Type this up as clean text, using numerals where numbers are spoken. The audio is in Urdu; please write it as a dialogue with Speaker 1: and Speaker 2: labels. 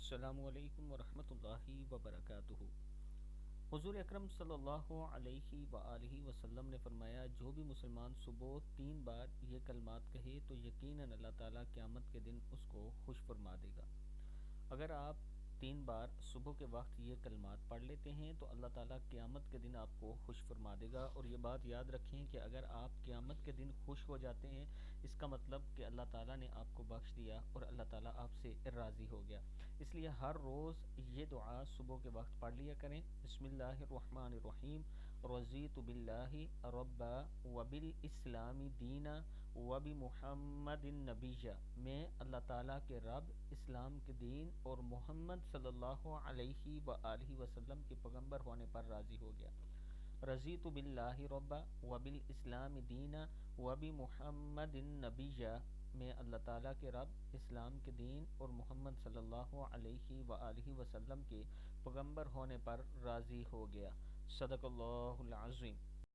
Speaker 1: السلام علیکم ورحمۃ اللہ وبرکاتہ۔ حضور اکرم صلی اللہ علیہ وآلہ وسلم نے فرمایا، جو بھی مسلمان صبح 3 بار یہ کلمات کہے تو یقیناً اللہ تعالیٰ قیامت کے دن اس کو خوش فرما دے گا۔ اگر آپ 3 بار صبح کے وقت یہ کلمات پڑھ لیتے ہیں تو اللہ تعالیٰ قیامت کے دن آپ کو خوش فرما دے گا۔ اور یہ بات یاد رکھیں کہ اگر آپ قیامت کے دن خوش ہو جاتے ہیں، اس کا مطلب کہ اللہ تعالیٰ نے آپ کو بخش دیا اور اللہ تعالیٰ آپ سے راضی ہو گیا۔ اس لیے ہر روز یہ دعا صبح کے وقت پڑھ لیا کریں۔ بسم اللہ الرحمن الرحیم، رضیت باللہ ربا وبالاسلام دینا وبمحمد النبیہ۔ میں اللہ تعالیٰ کے رب، اسلام کے دین اور محمد صلی اللہ علیہ وآلہ وسلم کے پیغمبر ہونے پر راضی ہو گیا۔ رضیت باللہ ربا وبالاسلام دینا وبمحمد النبیہ۔ میں اللہ تعالیٰ کے رب، اسلام کے دین اور محمد صلی اللہ علیہ وآلہ وسلم کے پیغمبر ہونے پر راضی ہو گیا۔ صدق اللہ العظیم۔